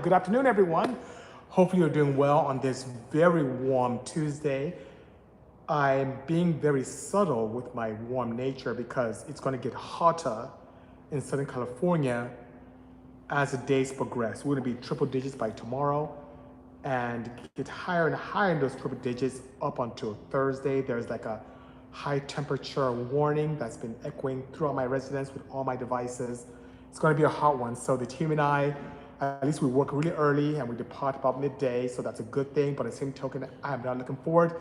Good afternoon, everyone. Hopefully you're doing well on this very warm Tuesday. I'm being very subtle with my warm nature because it's going to get hotter in Southern California as the days progress. We're going to be triple digits by tomorrow and get higher and higher in those triple digits up until Thursday. There's like a high temperature warning that's been echoing throughout my residence with all my devices. It's going to be a hot one. So the team and I, at least we work really early and we depart about midday. So that's a good thing. But at the same token, I'm not looking forward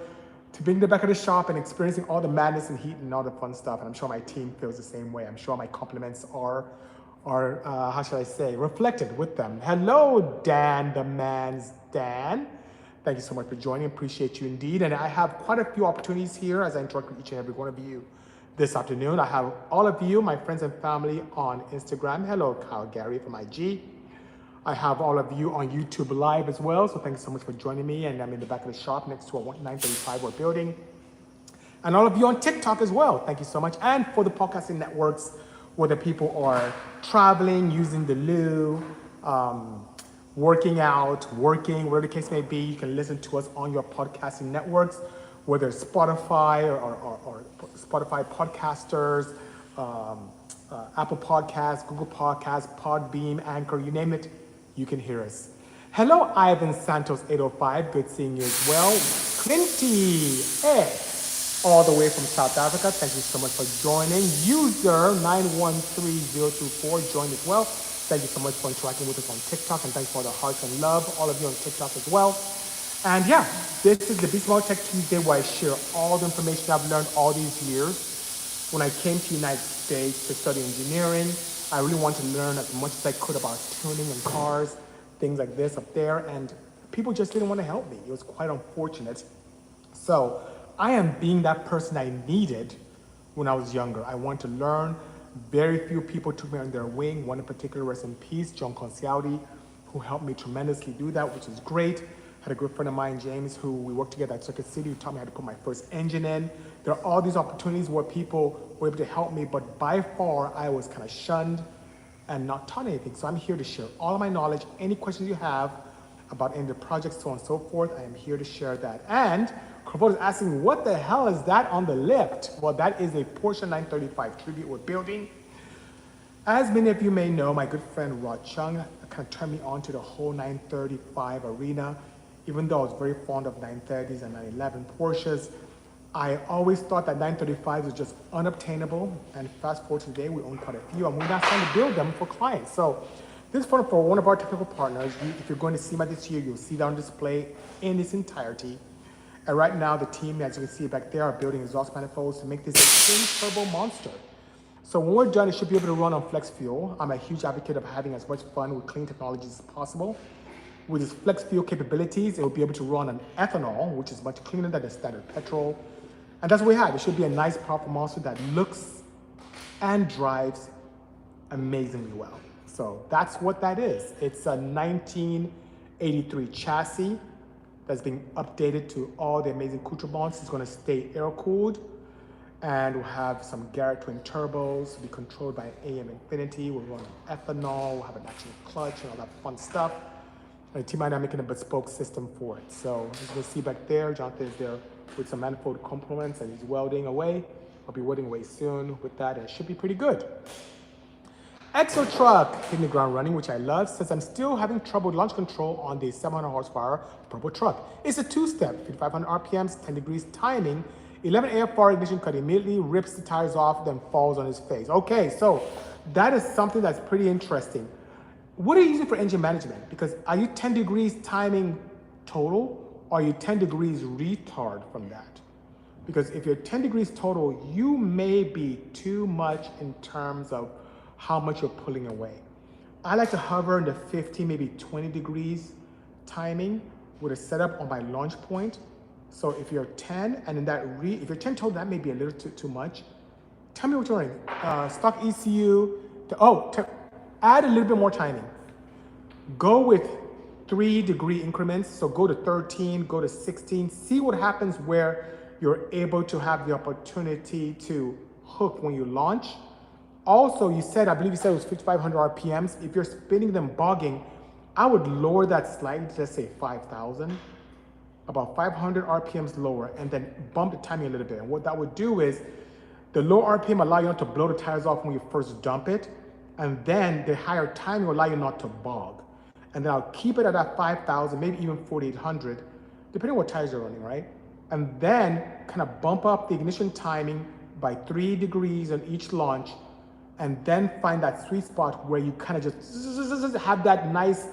to being in the back of the shop and experiencing all the madness and heat and all the fun stuff. And I'm sure my team feels the same way. I'm sure my compliments are how should I say, reflected with them. Hello, Dan, the man's Dan. Thank you so much for joining. Appreciate you indeed. And I have quite a few opportunities here as I interact with each and every one of you this afternoon. I have all of you, my friends and family on Instagram. Hello, Kyle Gary from IG. I have all of you on YouTube Live as well. So thanks so much for joining me. And I'm in the back of the shop next to a 935 we're building. And all of you on TikTok as well. Thank you so much. And for the podcasting networks, whether people are traveling, using the loo, working out, working, whatever the case may be, you can listen to us on your podcasting networks, whether it's Spotify or Spotify podcasters, Apple Podcasts, Google Podcasts, Podbeam, Anchor, you name it, you can hear us. Hello, Ivan Santos 805, good seeing you as well. Clinty, hey. All the way from South Africa. Thank you so much for joining. User 913024 joined as well. Thank you so much for interacting with us on TikTok, and thanks for the hearts and love, all of you on TikTok as well. And yeah, this is the Bisimoto Tech2sDay where I share all the information I've learned all these years. When I came to the United States to study engineering, I really wanted to learn as much as I could about tuning and cars, things like this up there, and people just didn't want to help me. It was quite unfortunate. So I am being that person I needed when I was younger. I wanted to learn. Very few people took me under their wing. One in particular, rest in peace, John Concialdi, who helped me tremendously do that, which is great. Had a good friend of mine, James, who we worked together at Circuit City, who taught me how to put my first engine in. There are all these opportunities where people were able to help me, but by far I was kind of shunned and not taught anything. So I'm here to share all of my knowledge. Any questions you have about any of the projects, so on and so forth, I am here to share that. And Corvold is asking, what the hell is that on the left? Well, that is a Porsche 935 tribute we're building. As many of you may know, my good friend Rod Chung kind of turned me on to the whole 935 arena. Even though I was very fond of 930s and 911 Porsches, I always thought that 935s was just unobtainable. And fast forward to today, we own quite a few, and we're now starting to build them for clients. So this is for one of our technical partners. If you're going to see my this year, you'll see that on display in its entirety. And right now, the team, as you can see back there, are building exhaust manifolds to make this a twin turbo monster. So when we're done, it should be able to run on flex fuel. I'm a huge advocate of having as much fun with clean technologies as possible. With its flex fuel capabilities, it will be able to run on ethanol, which is much cleaner than the standard petrol. And that's what we have. It should be a nice, powerful monster that looks and drives amazingly well. So that's what that is. It's a 1983 chassis that's being updated to all the amazing accoutrements. It's going to stay air-cooled, and we'll have some Garrett twin turbos to be controlled by AM Infinity. We'll run on ethanol, we'll have an actual clutch and all that fun stuff. And the team and I are making a bespoke system for it. So as you can see back there, Jonathan is there with some manifold components and he's welding away. I'll be welding away soon with that, and it should be pretty good. Exo Truck hitting the ground running, which I love, since I'm still having trouble with launch control on the 700 horsepower purple truck. It's a two-step, 5,500 RPMs, 10 degrees timing, 11 AFR ignition cut immediately, rips the tires off, then falls on his face. Okay, so that is something that's pretty interesting. What are you using for engine management? Because are you 10 degrees timing total, or are you 10 degrees retard from that? Because if you're 10 degrees total, you may be too much in terms of how much you're pulling away. I like to hover in the 15, maybe 20 degrees timing with a setup on my launch point. So if you're 10, and in that if you're 10 total, that may be a little too much. Tell me what you're running. Stock ECU, add a little bit more timing. Go with 3-degree increments. So go to 13, go to 16, see what happens where you're able to have the opportunity to hook when you launch. Also, I believe you said it was 5,500 RPMs. If you're spinning them bogging, I would lower that slightly, let's say 5,000, about 500 RPMs lower, and then bump the timing a little bit. And what that would do is, the low RPM allow you not to blow the tires off when you first dump it, and then the higher timing will allow you not to bog. And then I'll keep it at that 5,000, maybe even 4,800, depending on what tires you're running, right? And then kind of bump up the ignition timing by 3 degrees on each launch, and then find that sweet spot where you kind of just have that nice,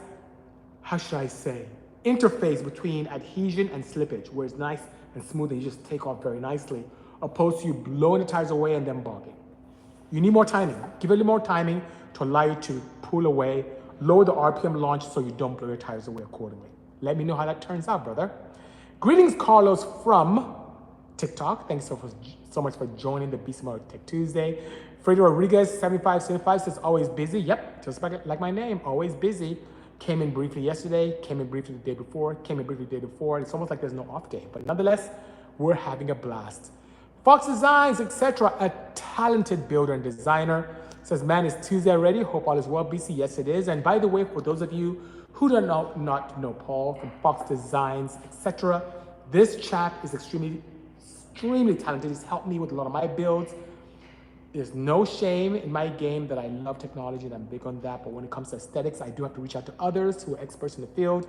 how should I say, interface between adhesion and slippage, where it's nice and smooth and you just take off very nicely, opposed to you blowing the tires away and then bogging. You need more timing. Give it a little more timing to allow you to pull away, lower the RPM launch so you don't blow your tires away accordingly. Let me know how that turns out, brother. Greetings, Carlos from TikTok. Thanks so much for joining the Bisimoto Tech Tuesday. Fredo Rodriguez, 7575 says, always busy. Yep, just like my name, always busy. Came in briefly yesterday, came in briefly the day before, came in briefly the day before. It's almost like there's no off day, but nonetheless, we're having a blast. Fox Designs, etc., a talented builder and designer, says, man, it's Tuesday already. Hope all is well, BC. Yes, it is. And by the way, for those of you who do not know Paul from Fox Designs, etc., this chap is extremely talented. He's helped me with a lot of my builds. There's no shame in my game that I love technology and I'm big on that. But when it comes to aesthetics, I do have to reach out to others who are experts in the field.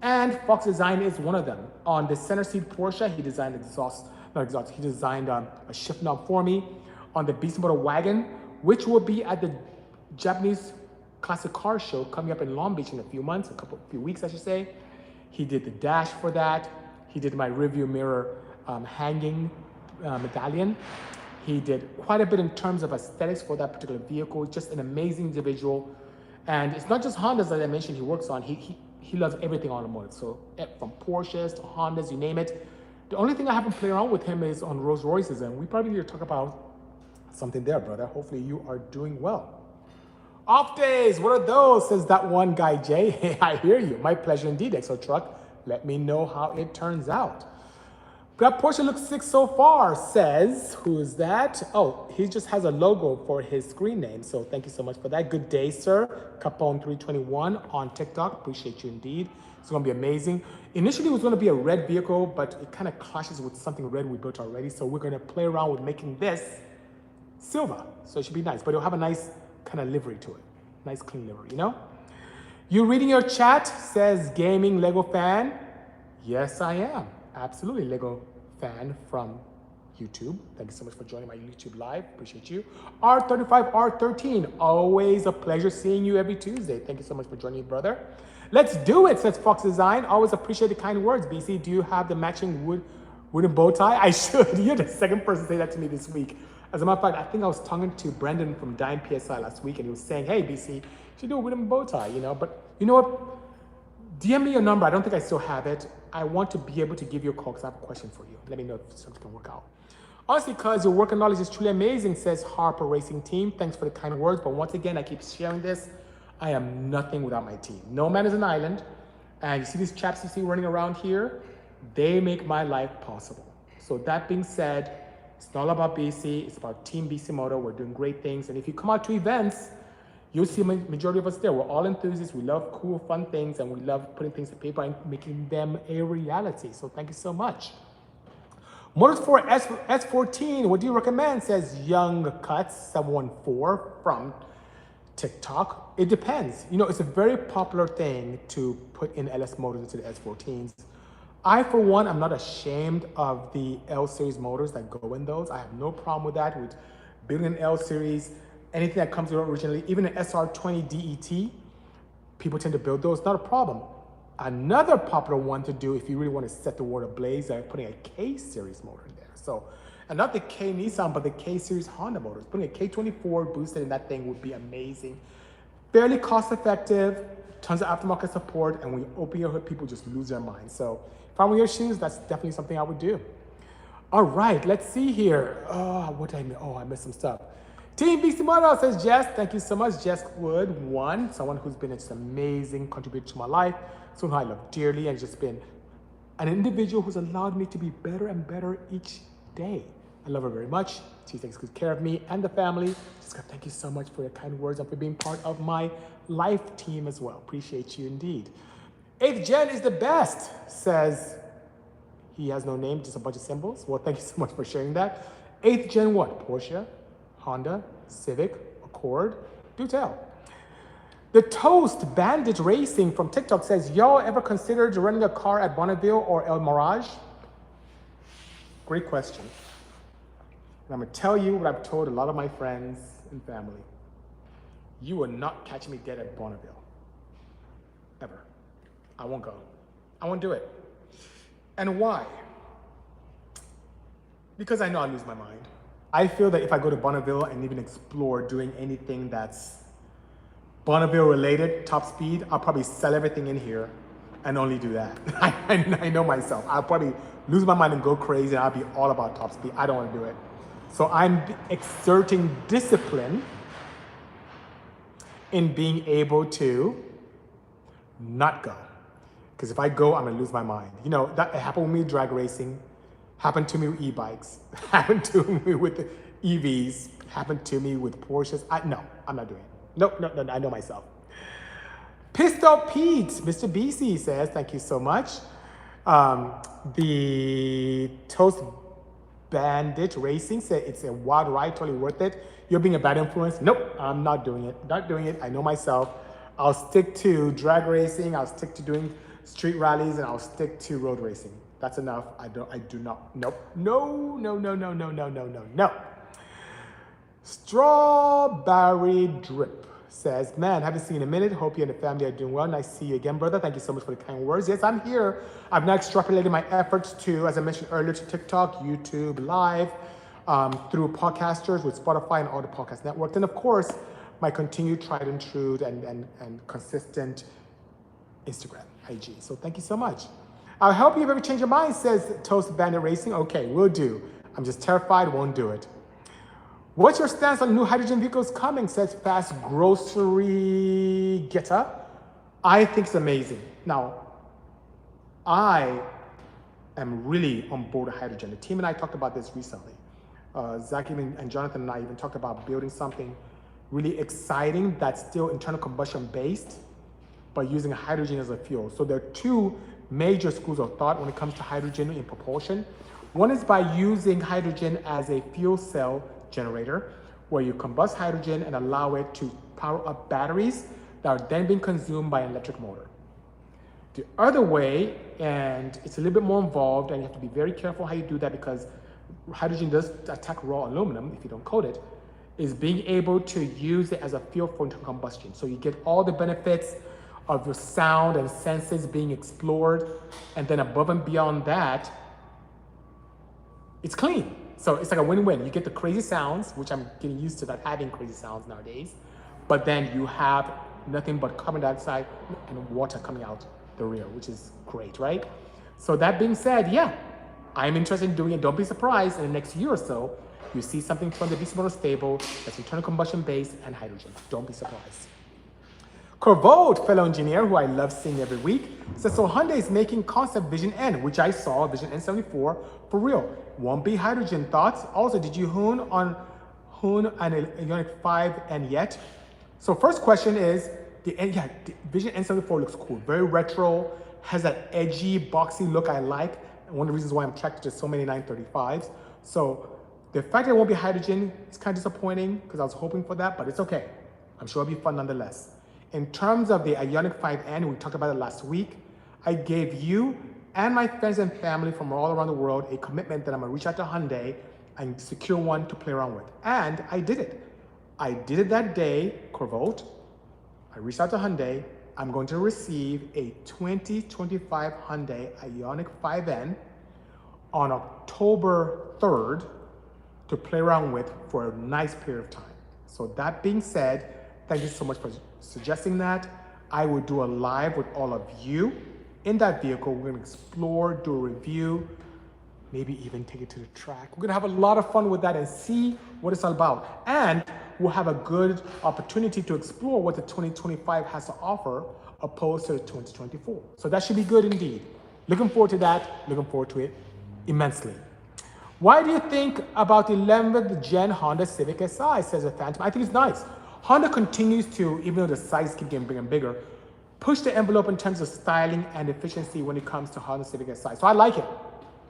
And Fox Design is one of them. On the center seat Porsche, he designed he designed a shift knob for me. On the Bisimoto wagon, which will be at the Japanese classic car show coming up in Long Beach in a few months, a few weeks, I should say. He did the dash for that. He did my rearview mirror hanging medallion. He did quite a bit in terms of aesthetics for that particular vehicle. Just an amazing individual. And it's not just Hondas that I mentioned he works on. He loves everything automotive. So from Porsches to Hondas, you name it. The only thing I haven't played around with him is on Rolls Royces, and we probably need to talk about something there, brother. Hopefully you are doing well. Off days, what are those? Says that one guy, Jay. Hey, I hear you. My pleasure indeed, Exo Truck. Let me know how it turns out. That Porsche looks sick so far, says, who is that? Oh, he just has a logo for his screen name. So thank you so much for that. Good day, sir. Capone321 on TikTok. Appreciate you indeed. It's gonna be amazing. Initially, it was gonna be a red vehicle, but it kind of clashes with something red we built already. So we're gonna play around with making this silver. So it should be nice, but it'll have a nice kind of livery to it. Nice clean livery, you know? You reading your chat, says gaming Lego fan. Yes, I am. Absolutely, Lego fan from YouTube. Thank you so much for joining my YouTube live. Appreciate you. R35, R13, always a pleasure seeing you every Tuesday. Thank you so much for joining me, brother. Let's do it, says Fox Design. Always appreciate the kind words, BC. Do you have the matching wooden bow tie? I should. You're the second person to say that to me this week. As a matter of fact, I think I was talking to Brandon from Dime PSI last week, and he was saying, hey, BC, you should do a wooden bow tie, you know? But you know what? DM me your number. I don't think I still have it. I want to be able to give you a call because I have a question for you. Let me know if something can work out. Honestly, because your work and knowledge is truly amazing, says Harper Racing Team. Thanks for the kind words. But once again, I keep sharing this. I am nothing without my team. No man is an island. And you see these chaps you see running around here? They make my life possible. So that being said, it's not all about BC. It's about Team Bisimoto. We're doing great things. And if you come out to events, you'll see a majority of us there. We're all enthusiasts. We love cool, fun things, and we love putting things to paper and making them a reality. So thank you so much. Motorsport S14, what do you recommend? Says Young Cuts 714 from TikTok. It depends. You know, it's a very popular thing to put in LS motors into the S14s. I, for one, am not ashamed of the L series motors that go in those. I have no problem with that, with building an L series. Anything that comes out originally, even an SR20 DET, people tend to build those, not a problem. Another popular one to do if you really want to set the world ablaze is putting a K-series motor in there. So, and not the K Nissan, but the K-series Honda motors. Putting a K24 boosted in that thing would be amazing. Fairly cost effective, tons of aftermarket support, and when you open your hood, people just lose their mind. So if I were your shoes, that's definitely something I would do. All right, let's see here. What did I miss? Oh, I missed some stuff. Team Bisimoto, says Jess. Thank you so much, Jess Wood. Someone who's been an amazing contributor to my life, someone who I love dearly, and just been an individual who's allowed me to be better and better each day. I love her very much. She takes good care of me and the family. Jessica, thank you so much for your kind words and for being part of my life team as well. Appreciate you indeed. 8th gen is the best, says he has no name, just a bunch of symbols. Well, thank you so much for sharing that. 8th gen what? Porsche, Honda, Civic, Accord, do tell. The Toast Bandit Racing from TikTok says, y'all ever considered renting a car at Bonneville or El Mirage? Great question. And I'm gonna tell you what I've told a lot of my friends and family. You will not catch me dead at Bonneville, ever. I won't go. I won't do it. And why? Because I know I'll lose my mind. I feel that if I go to Bonneville and even explore doing anything that's Bonneville related, top speed, I'll probably sell everything in here and only do that. I know myself. I'll probably lose my mind and go crazy and I'll be all about top speed. I don't want to do it. So I'm exerting discipline in being able to not go. Because if I go, I'm gonna lose my mind. You know, that happened with me with drag racing, happened to me with e-bikes, happened to me with EVs, happened to me with Porsches. No, I'm not doing it. No, I know myself. Pistol Pete, Mr. BC says, thank you so much. The Toast Bandit Racing said it's a wild ride, totally worth it. You're being a bad influence. Nope, I'm not doing it. Not doing it. I know myself. I'll stick to drag racing. I'll stick to doing street rallies, and I'll stick to road racing. That's enough. I do not. Nope. No. Strawberry Drip says, man, haven't seen you in a minute. Hope you and the family are doing well. Nice to see you again, brother. Thank you so much for the kind words. Yes, I'm here. I've now extrapolated my efforts to, as I mentioned earlier, to TikTok, YouTube, Live, through podcasters with Spotify and all the podcast networks. And of course, my continued tried and true and consistent Instagram, IG. So thank you so much. I'll help you if you ever change your mind, says Toast Bandit Racing. Okay, will do. I'm just terrified, won't do it. What's your stance on new hydrogen vehicles coming, says Fast Grocery Getter? I think it's amazing. Now, I am really on board with hydrogen. The team and I talked about this recently. Zach and Jonathan and I even talked about building something really exciting that's still internal combustion based, but using hydrogen as a fuel. So there are two major schools of thought when it comes to hydrogen in propulsion. One is by using hydrogen as a fuel cell generator, where you combust hydrogen and allow it to power up batteries that are then being consumed by an electric motor. The other way, and it's a little bit more involved, and you have to be very careful how you do that because hydrogen does attack raw aluminum if you don't coat it, is being able to use it as a fuel for internal combustion. So you get all the benefits of your sound and senses being explored, and then above and beyond that, it's clean. So it's like a win-win. You get the crazy sounds, which I'm getting used to not having crazy sounds nowadays, but then you have nothing but carbon dioxide and water coming out the rear, which is great, right? So that being said, yeah, I'm interested in doing it. Don't be surprised in the next year or so, you see something from the Bisimoto stable that's internal combustion based and hydrogen. Don't be surprised. Corvold, fellow engineer, who I love seeing every week, says, so Hyundai is making concept Vision N, which I saw, Vision N74, for real. Won't be hydrogen. Thoughts? Also, did you hoon an Ioniq 5N yet? So first question is, the Vision N74 looks cool. Very retro, has that edgy, boxy look I like. And one of the reasons why I'm attracted to so many 935s. So the fact that it won't be hydrogen is kind of disappointing because I was hoping for that, but it's okay. I'm sure it'll be fun nonetheless. In terms of the Ioniq 5N, we talked about it last week. I gave you and my friends and family from all around the world a commitment that I'm gonna reach out to Hyundai and secure one to play around with. And I did it. I did it that day, Corvolt. I reached out to Hyundai. I'm going to receive a 2025 Hyundai Ioniq 5N on October 3rd to play around with for a nice period of time. So that being said, thank you so much for suggesting that. I will do a live with all of you in that vehicle. We're gonna explore, do a review, maybe even take it to the track. We're gonna have a lot of fun with that and see what it's all about. And we'll have a good opportunity to explore what the 2025 has to offer opposed to the 2024. So that should be good indeed. Looking forward to that, looking forward to it immensely. Why do you think about the 11th gen Honda Civic Si, says a Phantom? I think it's nice. Honda continues to, even though the sizes keep getting bigger and bigger, push the envelope in terms of styling and efficiency when it comes to Honda Civic size. So I like it.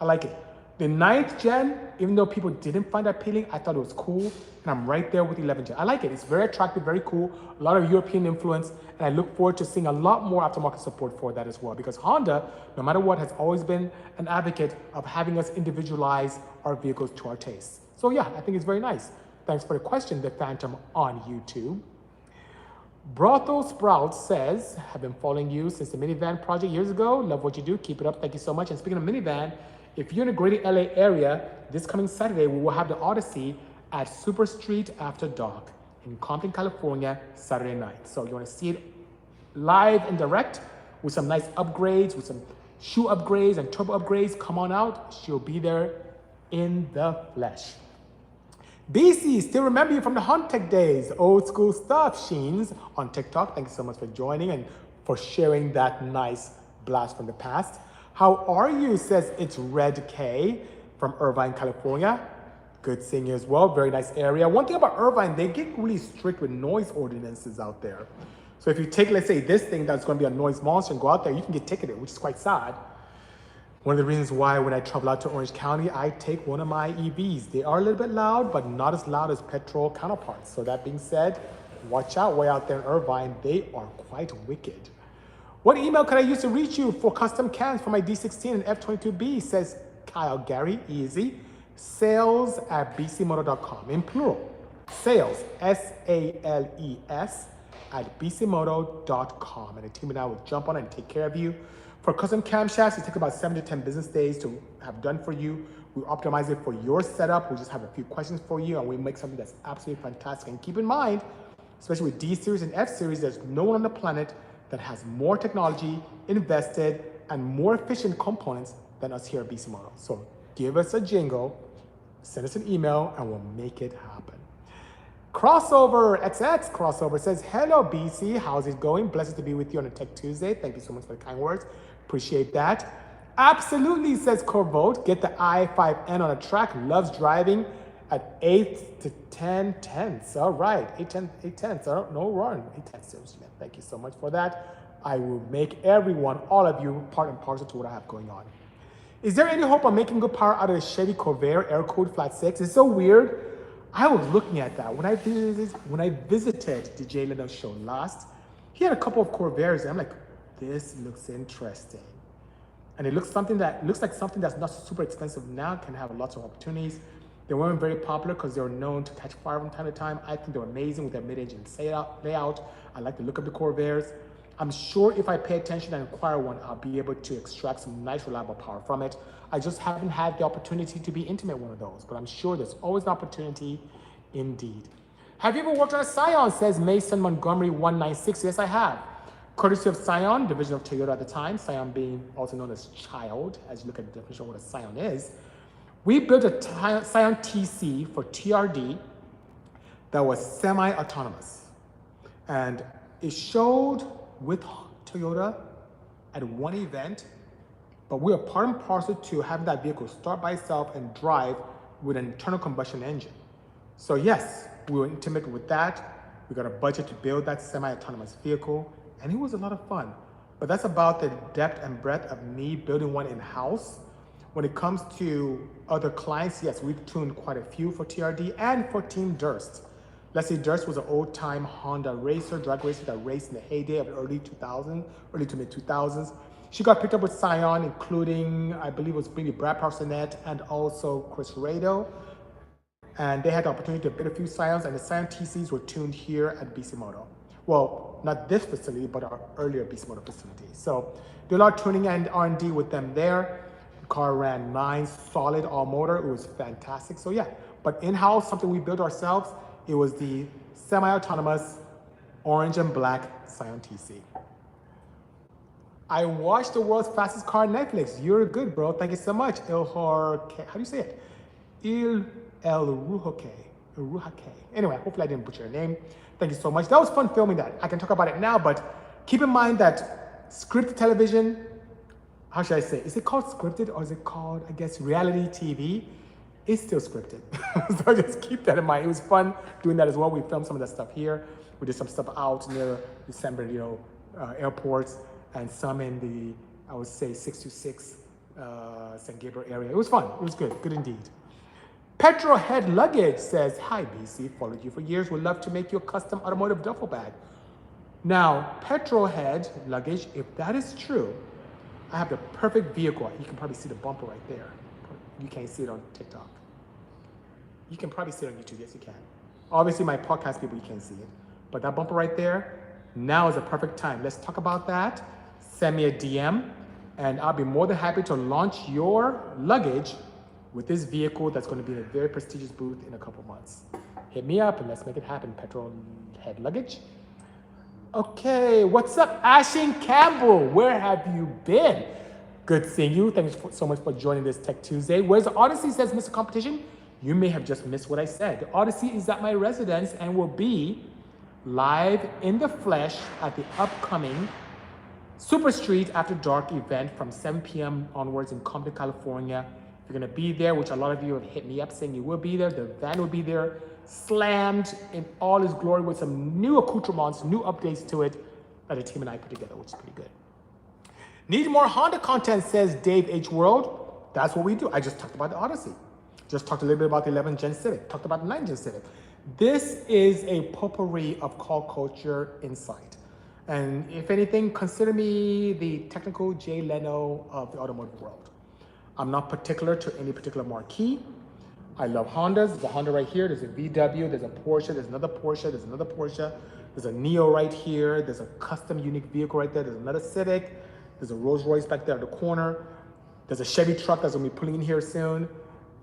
I like it. The 9th gen, even though people didn't find that appealing, I thought it was cool. And I'm right there with the 11th gen. I like it. It's very attractive, very cool. A lot of European influence. And I look forward to seeing a lot more aftermarket support for that as well. Because Honda, no matter what, has always been an advocate of having us individualize our vehicles to our tastes. So yeah, I think it's very nice. Thanks for the question, The Phantom on YouTube. Brothel Sprout says, have been following you since the minivan project years ago. Love what you do. Keep it up. Thank you so much. And speaking of minivan, if you're in the greater LA area, this coming Saturday, we will have the Odyssey at Super Street After Dark in Compton, California, Saturday night. So you want to see it live and direct with some nice upgrades, with some shoe upgrades and turbo upgrades. Come on out. She'll be there in the flesh. BC, still remember you from the Hunt Tech days. Old school stuff. Sheens on TikTok. Thank you so much for joining and for sharing that nice blast from the past. How are you? Says it's Red K from Irvine, California. Good seeing you as well. Very nice area. One thing about Irvine, they get really strict with noise ordinances out there. So if you take, let's say, this thing that's going to be a noise monster and go out there, you can get ticketed, which is quite sad. One of the reasons why when I travel out to Orange County, I take one of my EVs. They are a little bit loud, but not as loud as petrol counterparts. So that being said, watch out way out there in Irvine. They are quite wicked. What email can I use to reach you for custom cams for my D16 and F22B? Says Kyle Gary, easy. Sales@bisimoto.com, in plural. Sales, S-A-L-E-S, at bisimoto.com. And the team and I will jump on it and take care of you. For custom camshafts, it takes about 7 to 10 business days to have done for you. We optimize it for your setup. We just have a few questions for you, and we make something that's absolutely fantastic. And keep in mind, especially with D series and F series, there's no one on the planet that has more technology invested and more efficient components than us here at Bisimoto. So give us a jingle, send us an email, and we'll make it happen. Crossover XX Crossover says, hello BC, how's it going? Blessed to be with you on a Tech Tuesday. Thank you so much for the kind words. Appreciate that. Absolutely, says Corvote. Get the i5N on a track. Loves driving at 8 to 10 tenths. All right, 8 tenths. No run. 8 tenths. Seriously, man. Thank you so much for that. I will make everyone, all of you, part and parcel to what I have going on. Is there any hope of making good power out of the Chevy Corvair air-cooled flat 6? It's so weird. I was looking at that when I visited the Jay Leno show last. He had a couple of Corvairs, and I'm like, this looks interesting. And it looks like something that's not super expensive now, can have lots of opportunities. They weren't very popular because they were known to catch fire from time to time. I think they're amazing with their mid-engine layout. I like the look of the Corvairs. I'm sure if I pay attention and acquire one, I'll be able to extract some nice, reliable power from it. I just haven't had the opportunity to be intimate with one of those, but I'm sure there's always an opportunity indeed. Have you ever worked on a Scion, says Mason Montgomery 196. Yes, I have. Courtesy of Scion, division of Toyota at the time, Scion being also known as Child, as you look at the definition of what a Scion is. We built a Scion TC for TRD that was semi-autonomous. And it showed with Toyota at one event, but we are part and parcel to having that vehicle start by itself and drive with an internal combustion engine. So yes, we were intimate with that. We got a budget to build that semi-autonomous vehicle, and it was a lot of fun. But that's about the depth and breadth of me building one in-house. When it comes to other clients, yes, we've tuned quite a few for TRD and for Team Durst. Leslie Durst was an old-time Honda racer, drag racer that raced in the heyday of the early to mid 2000s. She got picked up with Scion, including, I believe it was maybe Brad Parsonet and also Chris Rado. And they had the opportunity to build a few Scions, and the Scion TCs were tuned here at Bisimoto. Well, not this facility, but our earlier Bisimoto facility. So did a lot of tuning and R&D with them there. The car ran 9 solid all motor. It was fantastic. So yeah, but in-house, something we built ourselves, it was the semi-autonomous orange and black Scion TC. I watched the world's fastest car on Netflix. You're good, bro. Thank you so much. How do you say it? El Ruhake. Anyway, hopefully I didn't butcher your name. Thank you so much. That was fun filming that. I can talk about it now, but keep in mind that scripted television, how should I say? Is it called scripted or is it called, I guess, reality TV? It's still scripted. So just keep that in mind. It was fun doing that as well. We filmed some of that stuff here. We did some stuff out near the San Bernardino airports and some in the, I would say, 626 San Gabriel area. It was fun. It was good. Good indeed. Petrolhead Luggage says, hi, BC. Followed you for years. Would love to make you a custom automotive duffel bag. Now, Petrolhead Luggage, if that is true, I have the perfect vehicle. You can probably see the bumper right there. You can't see it on TikTok. You can probably see it on YouTube. Yes, you can. Obviously, my podcast people, you can't see it. But that bumper right there, now is a perfect time. Let's talk about that. Send me a DM, and I'll be more than happy to launch your luggage with this vehicle that's going to be in a very prestigious booth in a couple months. Hit me up and let's make it happen, Petrolhead Luggage. Okay, what's up, Ashing Campbell? Where have you been? Good seeing you. Thanks so much for joining this Tech Tuesday. Where's the Odyssey, says Mr. Competition? You may have just missed what I said. The Odyssey is at my residence and will be live in the flesh at the upcoming Super Street After Dark event from 7 p.m. onwards in Compton, California. You're gonna be there, which a lot of you have hit me up saying you will be there. The van will be there, slammed in all its glory with some new accoutrements, new updates to it that the team and I put together, which is pretty good. Need more Honda content, says Dave H. World. That's what we do. I just talked about the Odyssey. Just talked a little bit about the 11th Gen Civic. Talked about the 9th Gen Civic. This is a potpourri of call culture insight. And if anything, consider me the technical Jay Leno of the automotive world. I'm not particular to any particular marquee. I love Hondas. There's a Honda right here. There's a VW. There's a Porsche. There's another Porsche. There's another Porsche. There's a Neo right here. There's a custom unique vehicle right there. There's another Civic. There's a Rolls Royce back there at the corner. There's a Chevy truck that's gonna be pulling in here soon.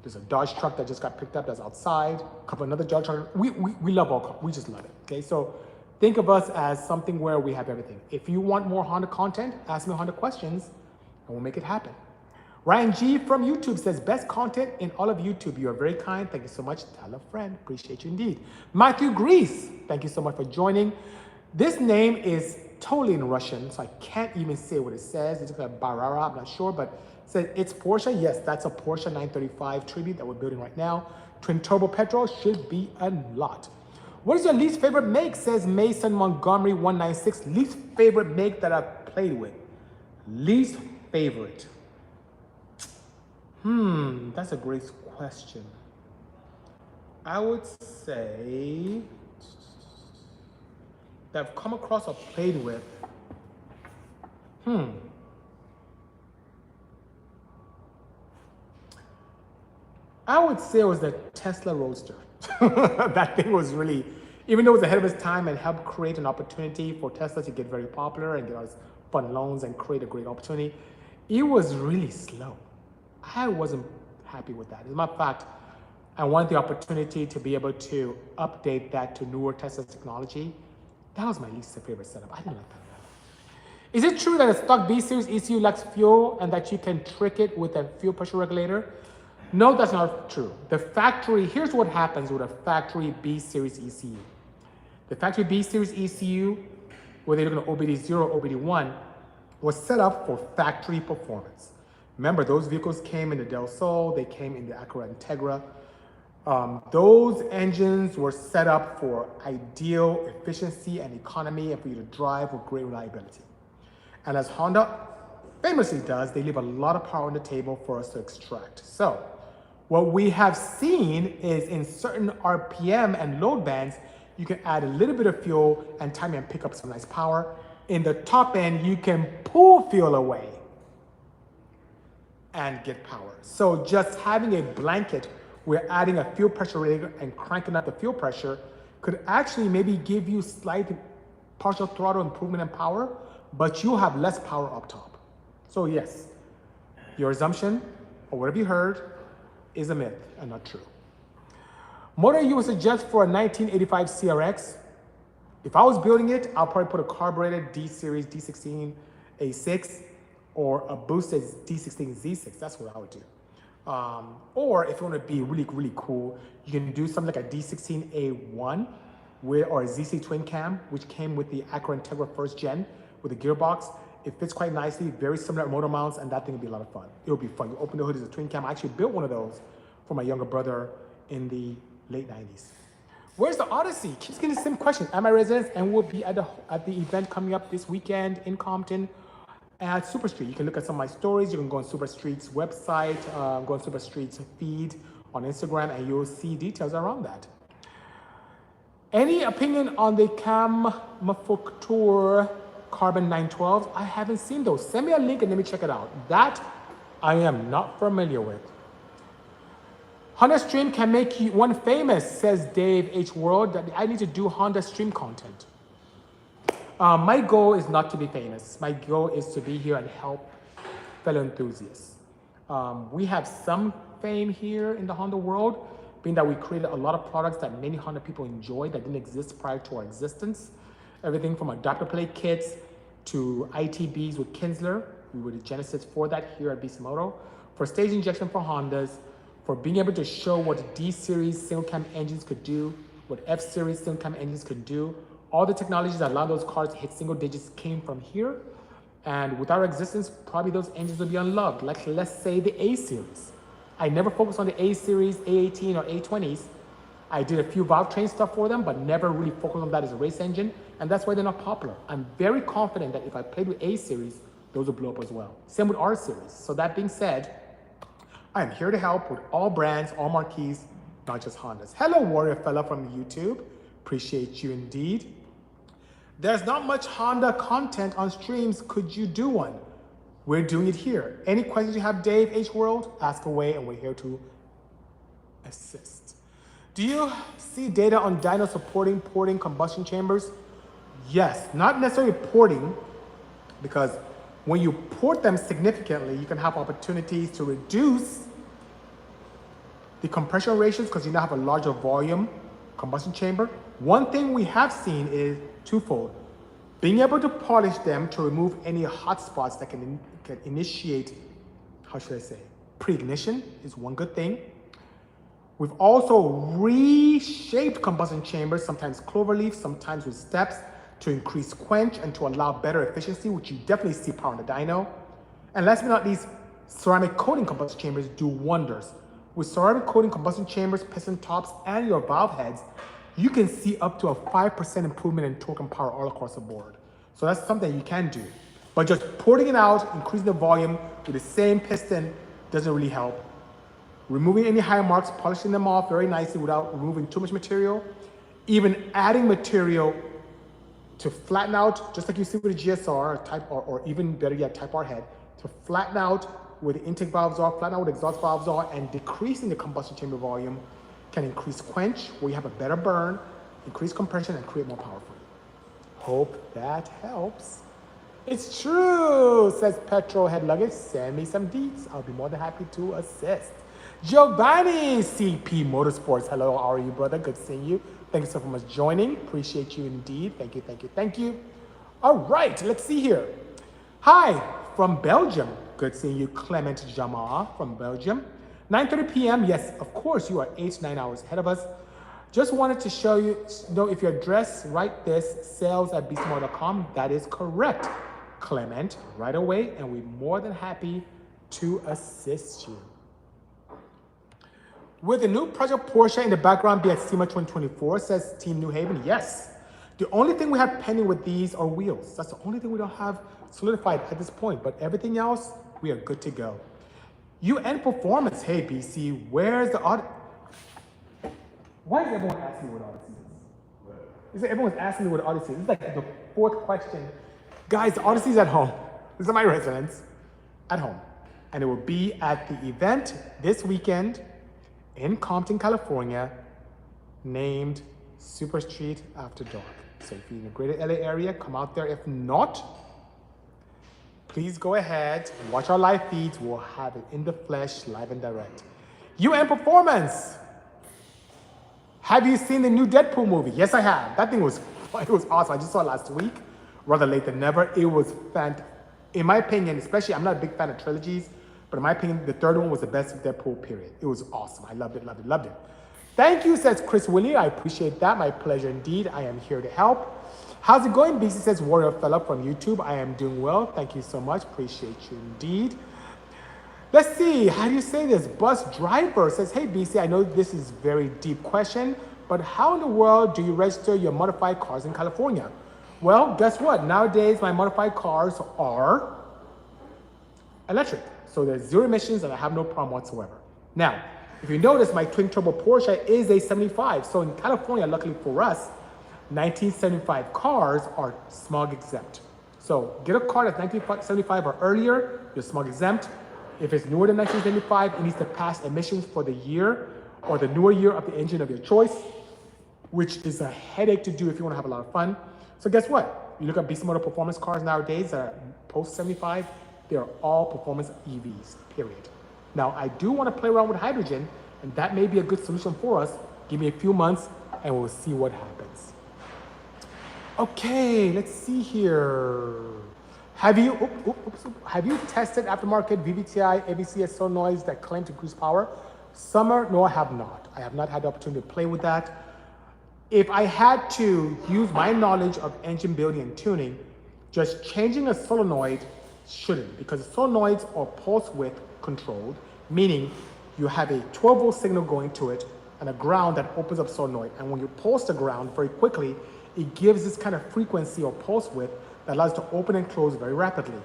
There's a Dodge truck that just got picked up that's outside. A couple another Dodge truck. We love all cars. We just love it. Okay, so think of us as something where we have everything. If you want more Honda content, ask me Honda questions, and we'll make it happen. Ryan G from YouTube says, best content in all of YouTube. You are very kind. Thank you so much. Tell a friend. Appreciate you indeed. Matthew Grease, thank you so much for joining. This name is totally in Russian, so I can't even say what it says. It's like Barara, I'm not sure, but it says it's Porsche. Yes, that's a Porsche 935 Tribute that we're building right now. Twin turbo petrol should be a lot. What is your least favorite make, says Mason Montgomery 196. Least favorite make that I've played with. Least favorite. That's a great question. I would say that I've come across or played with. I would say it was the Tesla Roadster. That thing was really, even though it was ahead of its time and helped create an opportunity for Tesla to get very popular and get all these fun loans and create a great opportunity, it was really slow. I wasn't happy with that. As a matter of fact, I wanted the opportunity to be able to update that to newer Tesla technology. That was my least favorite setup. I didn't like that. Is it true that a stock B series ECU lacks fuel and that you can trick it with a fuel pressure regulator? No, that's not true. The factory, here's what happens with a factory B series ECU. The factory B series ECU, whether you're looking at OBD0 or OBD1, was set up for factory performance. Remember, those vehicles came in the Del Sol, they came in the Acura Integra. Those engines were set up for ideal efficiency and economy and for you to drive with great reliability. And as Honda famously does, they leave a lot of power on the table for us to extract. So what we have seen is in certain RPM and load bands, you can add a little bit of fuel and time and pick up some nice power. In the top end, you can pull fuel away and get power. So just having a blanket, we're adding a fuel pressure regulator and cranking up the fuel pressure could actually maybe give you slight partial throttle improvement in power, but you'll have less power up top. So yes, your assumption or whatever you heard is a myth and not true. Motor you would suggest for a 1985 CRX? If I was building it, I'll probably put a carbureted D series D16 A6 or a boosted D16 Z6. That's what I would do. Or if you want to be really, really cool, you can do something like a D16A1 or a ZC twin cam, which came with the Acura Integra first gen with a gearbox. It fits quite nicely, very similar motor mounts, and that thing would be a lot of fun. It'll be fun. You open the hood as a twin cam. I actually built one of those for my younger brother in the late 90s. Where's the Odyssey? Keeps getting the same question. At my residence, and we'll be at the event coming up this weekend in Compton at Super Street. You can look at some of my stories. You can go on Super Street's website, go on Super Street's feed on Instagram, and you'll see details around that. Any opinion on the camshafts Carbon 912s? I haven't seen those. Send me a link and let me check it out. That I am not familiar with. Honda Stream can make one famous, says Dave H. World. That I need to do Honda Stream content. My goal is not to be famous. My goal is to be here and help fellow enthusiasts. We have some fame here in the Honda world, being that we created a lot of products that many Honda people enjoy that didn't exist prior to our existence. Everything from adapter plate kits to ITBs with Kinsler. We were the genesis for that here at Bisimoto. For stage injection for Hondas, for being able to show what D-Series single cam engines could do, what F-Series single cam engines could do. All the technologies that allow those cars to hit single digits came from here. And with our existence, probably those engines will be unloved. Like, let's say the A-Series. I never focused on the A-Series, A18 or A20s. I did a few valve train stuff for them, but never really focused on that as a race engine. And that's why they're not popular. I'm very confident that if I played with A-Series, those will blow up as well. Same with R-Series. So that being said, I am here to help with all brands, all marquees, not just Hondas. Hello, Warrior Fella from YouTube. Appreciate you indeed. There's not much Honda content on streams. Could you do one? We're doing it here. Any questions you have, Dave H. World, ask away, and we're here to assist. Do you see data on dyno supporting porting combustion chambers? Yes, not necessarily porting, because when you port them significantly, you can have opportunities to reduce the compression ratios because you now have a larger volume combustion chamber. One thing we have seen is twofold. Being able to polish them to remove any hot spots that can initiate, how should I say, pre-ignition is one good thing. We've also reshaped combustion chambers, sometimes cloverleaf, sometimes with steps, to increase quench and to allow better efficiency, which you definitely see power in the dyno. And last but not least, ceramic coating combustion chambers do wonders. With ceramic coating combustion chambers, piston tops, and your valve heads, you can see up to a 5% improvement in torque and power all across the board. So that's something you can do. But just porting it out, increasing the volume with the same piston doesn't really help. Removing any high marks, polishing them off very nicely without removing too much material. Even adding material to flatten out, just like you see with a GSR, or even better yet, Type R head, to flatten out where the intake valves are, flatten out where the exhaust valves are, and decreasing the combustion chamber volume can increase quench, where you have a better burn, increase compression, and create more power for you. Hope that helps. It's true, says Petrol Head Luggage. Send me some deets. I'll be more than happy to assist. Giovanni CP Motorsports. Hello, how are you, brother? Good seeing you. Thank you so much for joining. Appreciate you indeed. Thank you, thank you, thank you. All right, let's see here. Hi, from Belgium. Good seeing you, Clement Jamar from Belgium. 9:30 p.m. Yes, of course, you are 8 to 9 hours ahead of us. Just wanted to know if your address, write this, sales@bisimoto.com. That is correct, Clement, right away, and we're more than happy to assist you. Will the new Project Porsche in the background be at SEMA 2024, says Team New Haven? Yes. The only thing we have pending with these are wheels. That's the only thing we don't have solidified at this point, but everything else, we are good to go. UN Performance, hey BC, where's the Odyssey? Why is everyone asking me what Odyssey is? Everyone's asking me what Odyssey is. This is like the fourth question. Guys, the Odyssey is at home. This is my residence, at home. And it will be at the event this weekend in Compton, California, named Super Street After Dark. So if you're in the greater LA area, come out there. If not, please go ahead and watch our live feeds. We'll have it in the flesh, live and direct. UN Performance. Have you seen the new Deadpool movie? Yes, I have. That thing was awesome. I just saw it last week, rather late than never. It was fantastic. In my opinion, especially, I'm not a big fan of trilogies, but in my opinion, the third one was the best Deadpool, period. It was awesome. I loved it, loved it, loved it. Thank you, says Chris Willie. I appreciate that. My pleasure indeed. I am here to help. How's it going? BC says Warrior Fella from YouTube. I am doing well. Thank you so much. Appreciate you indeed. Let's see, how do you say this? Bus driver says, hey BC, I know this is a very deep question, but how in the world do you register your modified cars in California? Well, guess what? Nowadays, my modified cars are electric. So there's zero emissions and I have no problem whatsoever. Now, if you notice, my twin turbo Porsche is a 75. So in California, luckily for us, 1975 cars are smog exempt. So get a car that's 1975 or earlier, you're smog exempt. If it's newer than 1975, it needs to pass emissions for the year or the newer year of the engine of your choice, which is a headache to do if you want to have a lot of fun. So guess what? You look at Bisimoto performance cars nowadays that are post 75, they're all performance EVs, period. Now, I do want to play around with hydrogen, and that may be a good solution for us. Give me a few months, and we'll see what happens. Okay, let's see here. Have you tested aftermarket VVTi, AVCS solenoids that claim to cruise power? Summer, no, I have not. I have not had the opportunity to play with that. If I had to use my knowledge of engine building and tuning, just changing a solenoid shouldn't, because the solenoids are pulse width controlled, meaning you have a 12 volt signal going to it and a ground that opens up solenoid. And when you pulse the ground very quickly, it gives this kind of frequency or pulse width that allows it to open and close very rapidly.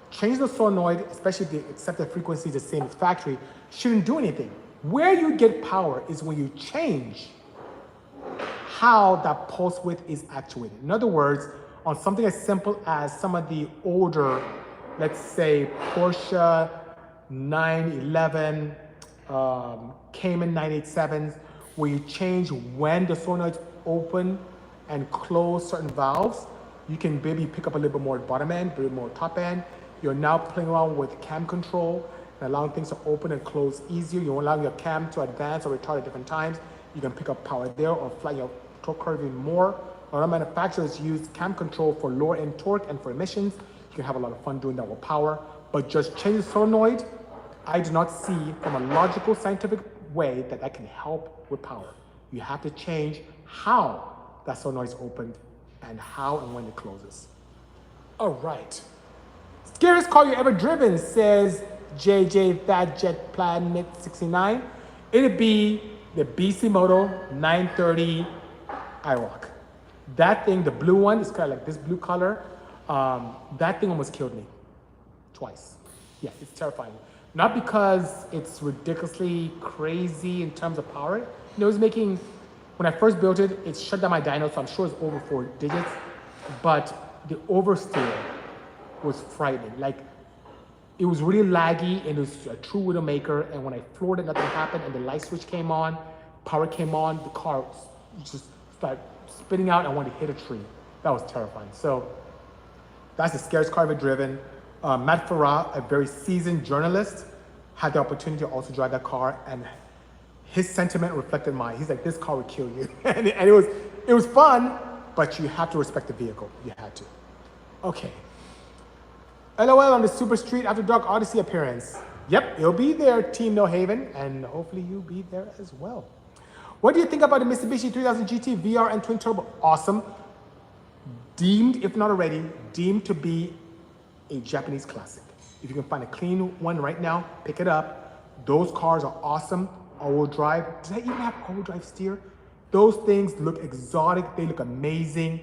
Change the solenoid, especially if the accepted frequency is the same as factory, shouldn't do anything. Where you get power is when you change how that pulse width is actuated. In other words, on something as simple as some of the older, let's say Porsche 911, Cayman 987s, where you change when the solenoids open and close certain valves, you can maybe pick up a little bit more at bottom end, a little more top end. You're now playing around with cam control and allowing things to open and close easier. You're allowing your cam to advance or retard at different times. You can pick up power there or flat your torque curve even more. A lot of manufacturers use cam control for lower end torque and for emissions. You can have a lot of fun doing that with power, but just change the solenoid. I do not see from a logical, scientific way that can help with power. You have to change how that solenoid is opened and how and when it closes. All right. Scariest car you ever driven, says JJ Fat Jet Planet 69. It'd be the Bisimoto 930 IROC. That thing, the blue one, is kind of like this blue color. That thing almost killed me twice. Yeah, it's terrifying. Not because it's ridiculously crazy in terms of power. It was making, when I first built it, it shut down my dyno, so I'm sure it's over 4 digits. But the oversteer was frightening. Like, it was really laggy, and it was a true widowmaker. And when I floored it, nothing happened, and the light switch came on, power came on, the car just started spinning out and wanted to hit a tree. That was terrifying. So that's the scariest car I've ever driven. Matt Farah, a very seasoned journalist, had the opportunity to also drive that car, and his sentiment reflected mine. He's like, this car would kill you. and it was fun, but you have to respect the vehicle. You had to. Okay. LOL on the Super Street After Dark Odyssey appearance. Yep, you'll be there, Team No Haven, and hopefully you'll be there as well. What do you think about the Mitsubishi 3000 GT VR and twin turbo? Awesome. Deemed, if not already, deemed to be a Japanese classic. If you can find a clean one right now, pick it up. Those cars are awesome. All-wheel drive. Does that even have all-wheel drive steer? Those things look exotic. They look amazing.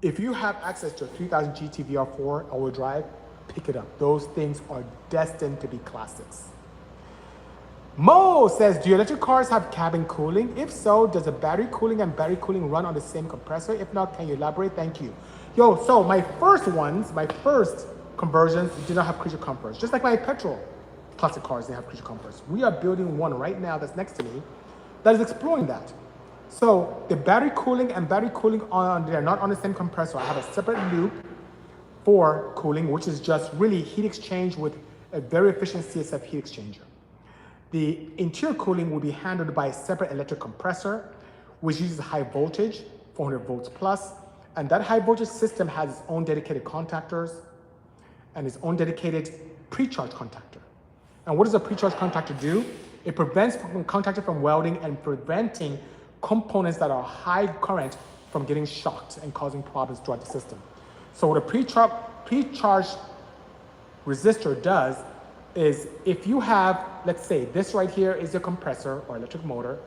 If you have access to a 3000 GT VR4 all-wheel drive, pick it up. Those things are destined to be classics. Mo says, do your electric cars have cabin cooling? If so, does the battery cooling and battery cooling run on the same compressor? If not, can you elaborate? Thank you. Yo, so my first conversions did not have creature comforts. Just like my petrol classic cars, they have creature comforts. We are building one right now that's next to me that is exploring that. So the battery cooling and battery cooling they're not on the same compressor. I have a separate loop for cooling, which is just really heat exchange with a very efficient CSF heat exchanger. The interior cooling will be handled by a separate electric compressor, which uses high voltage, 400 volts plus, and that high voltage system has its own dedicated contactors and its own dedicated pre-charge contactor. And what does a pre-charge contactor do? It prevents contactor from welding and preventing components that are high current from getting shocked and causing problems throughout the system. So what a pre-charge resistor does, is if you have, let's say this right here is your compressor or electric motor,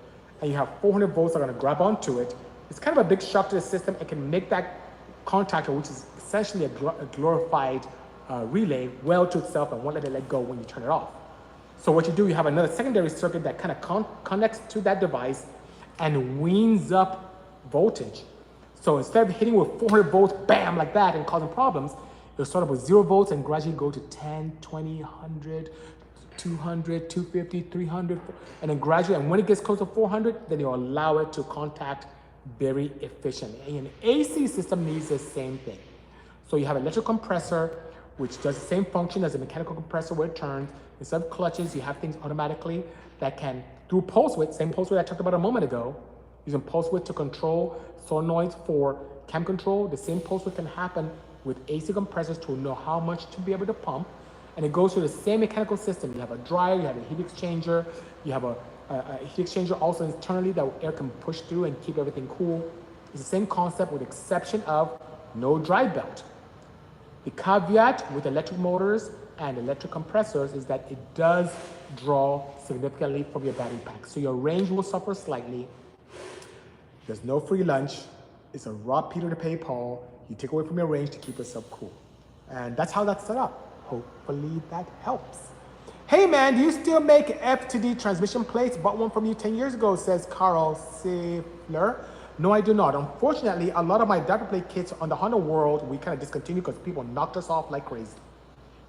and you have 400 volts that are gonna grab onto it, it's kind of a big shock to the system. It can make that contactor, which is essentially a glorified relay, weld to itself and won't let it let go when you turn it off. So what you do, you have another secondary circuit that kind of connects to that device and weans up voltage. So instead of hitting with 400 volts, bam, like that and causing problems, you'll start up with 0 volts and gradually go to 10, 20, 100, 200, 250, 300, and then gradually, and when it gets close to 400, then you'll allow it to contact very efficiently. And an AC system needs the same thing. So you have an electric compressor, which does the same function as a mechanical compressor where it turns. Instead of clutches, you have things automatically that can, through pulse width, same pulse width I talked about a moment ago, using pulse width to control solenoids for cam control. The same pulse width can happen with AC compressors to know how much to be able to pump. And it goes through the same mechanical system. You have a dryer, you have a heat exchanger, you have a heat exchanger also internally that air can push through and keep everything cool. It's the same concept with the exception of no dry belt. The caveat with electric motors and electric compressors is that it does draw significantly from your battery pack. So your range will suffer slightly. There's no free lunch. It's a rob Peter to pay Paul. You take away from your range to keep yourself cool. And that's how that's set up. Hopefully that helps. Hey man, do you still make F to D transmission plates? Bought one from you 10 years ago, says Carl Sifler. No, I do not. Unfortunately, a lot of my diaper plate kits on the Honda World, we kind of discontinued because people knocked us off like crazy.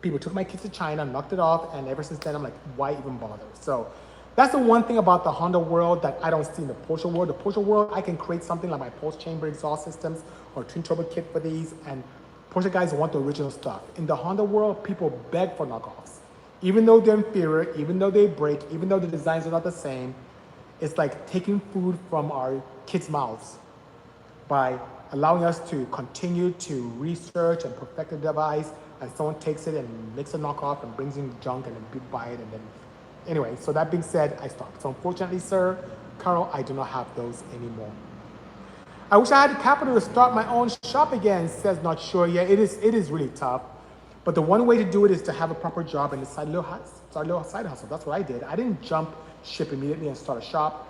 People took my kits to China, knocked it off, and ever since then, I'm like, why even bother? So that's the one thing about the Honda World that I don't see in the Porsche World. The Porsche World, I can create something like my pulse chamber exhaust systems or twin turbo kit for these, and Porsche guys want the original stuff. In the Honda World, people beg for knockoffs. Even though they're inferior, even though they break, even though the designs are not the same, it's like taking food from our kids' mouths by allowing us to continue to research and perfect the device, and someone takes it and makes a knockoff and brings in junk and then people buy it, and then anyway, so that being said, I stopped. So unfortunately, sir, Carl, I do not have those anymore. I wish I had the capital to start my own shop again, says not sure yet. It is really tough. But the one way to do it is to have a proper job and decide a little side hustle. That's what I did. I didn't jump ship immediately and start a shop.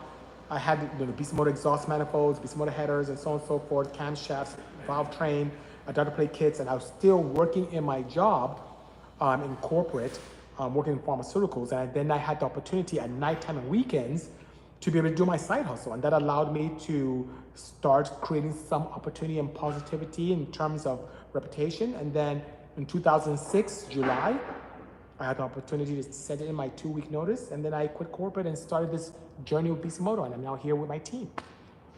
I had the Bisimoto exhaust manifolds, Bisimoto headers, and so on and so forth, camshafts, valve train, diaper plate kits, and I was still working in my job in corporate, working in pharmaceuticals, and then I had the opportunity at nighttime and weekends to be able to do my side hustle, and that allowed me to start creating some opportunity and positivity in terms of reputation. And then in 2006, July, I had the opportunity to send in my 2-week notice, and then I quit corporate and started this journey with Bisimoto, and I'm now here with my team,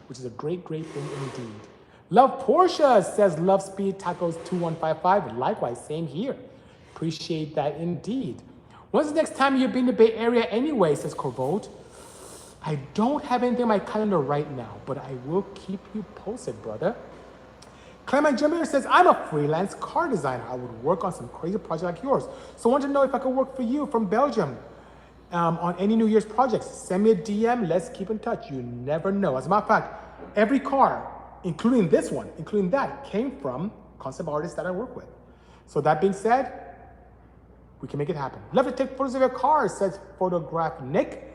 which is a great, great thing indeed. Love Porsche, says Love Speed Tacos 2155. Likewise, same here. Appreciate that indeed. When's the next time you've been to the Bay Area anyway, says Corvold. I don't have anything in my calendar right now, but I will keep you posted, brother. Clement Jimmer says, I'm a freelance car designer. I would work on some crazy project like yours. So I want to know if I could work for you from Belgium on any New Year's projects. Send me a DM. Let's keep in touch. You never know. As a matter of fact, every car, including this one, including that, came from concept artists that I work with. So that being said, we can make it happen. Love to take photos of your cars, says Photograph Nick.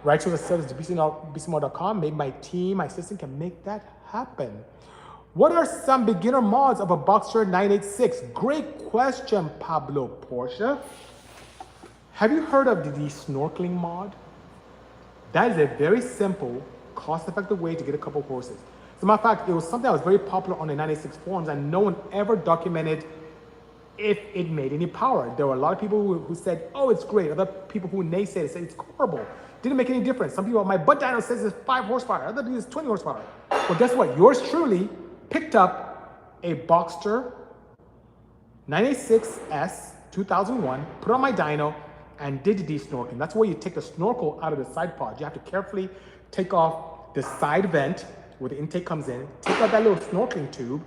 Right to the service to Bisimoto.com. Maybe my team, my assistant can make that happen. What are some beginner mods of a Boxster 986? Great question, Pablo Porsche. Have you heard of the snorkeling mod? That is a very simple, cost-effective way to get a couple of horses. As a matter of fact, it was something that was very popular on the 986 forums, and no one ever documented if it made any power. There were a lot of people who said, oh, it's great. Other people who naysayed it said it's horrible. Didn't make any difference. Some people, my butt dyno says it's 5 horsepower. Other people, it's 20 horsepower. Well, guess what? Yours truly picked up a Boxster 986S 2001, put it on my dyno, and did the de-snorkeling. That's where you take the snorkel out of the side pod. You have to carefully take off the side vent where the intake comes in, take out that little snorkeling tube.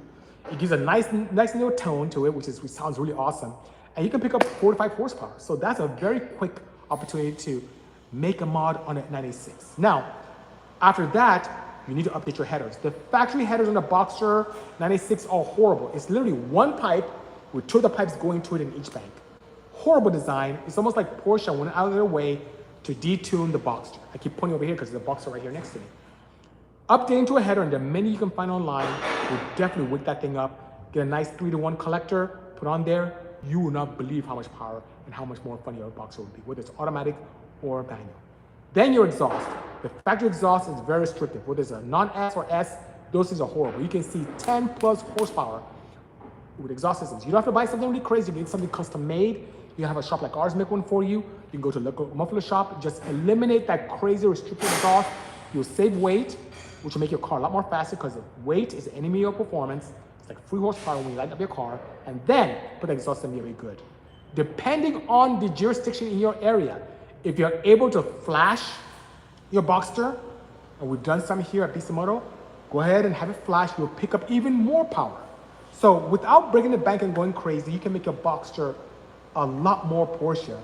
It gives a nice little tone to it, which sounds really awesome. And you can pick up 4 to 5 horsepower. So that's a very quick opportunity to make a mod on a 986. Now, after that, you need to update your headers. The factory headers on the Boxster 986 are horrible. It's literally one pipe with 2 of the pipes going to it in each bank. horrible design. It's almost like Porsche went out of their way to detune the Boxster. I keep pointing over here because there's a Boxster right here next to me. Updating to a header and the menu you can find online will definitely wake that thing up. Get a nice 3-to-1 collector, put on there. You will not believe how much power and how much more fun your Boxster will be, whether it's automatic or manual. Then your exhaust. The factory exhaust is very restrictive. Whether it's a non-S or S, those things are horrible. You can see 10 plus horsepower with exhaust systems. You don't have to buy something really crazy. You can get something custom made. You can have a shop like ours make one for you. You can go to a local muffler shop. Just eliminate that crazy restricted exhaust. You'll save weight, which will make your car a lot more faster because weight is the enemy of performance. It's like 3 horsepower when you light up your car. And then put the exhaust in really good. Depending on the jurisdiction in your area, if you're able to flash your Boxster, and we've done some here at Bisimoto, go ahead and have it flash. You'll pick up even more power. So without breaking the bank and going crazy, you can make your Boxster a lot more Porsche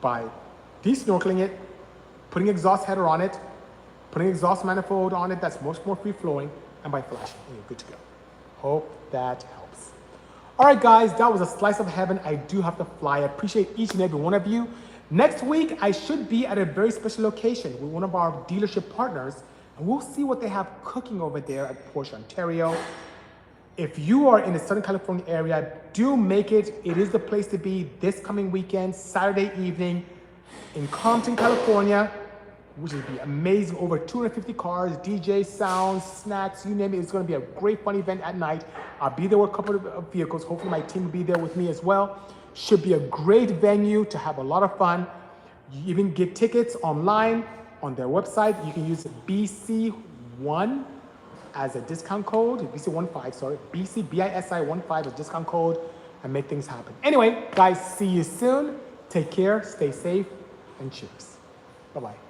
by de-snorkeling it, putting exhaust header on it, putting exhaust manifold on it that's much more free-flowing, and by flashing, and you're good to go. Hope that helps. All right, guys, that was a slice of heaven. I do have to fly. I appreciate each and every one of you. Next week, I should be at a very special location with one of our dealership partners, and we'll see what they have cooking over there at Porsche Ontario. If you are in the Southern California area, do make it. It is the place to be this coming weekend, Saturday evening in Compton, California, which will be amazing. Over 250 cars, DJ, sounds, snacks, you name it. It's going to be a great fun event at night. I'll be there with a couple of vehicles. Hopefully my team will be there with me as well. Should be a great venue to have a lot of fun. You even get tickets online on their website. You can use BC1 as a discount code, BC15, sorry, BC15 as a discount code, and make things happen. Anyway, guys, see you soon. Take care, stay safe, and cheers. Bye-bye.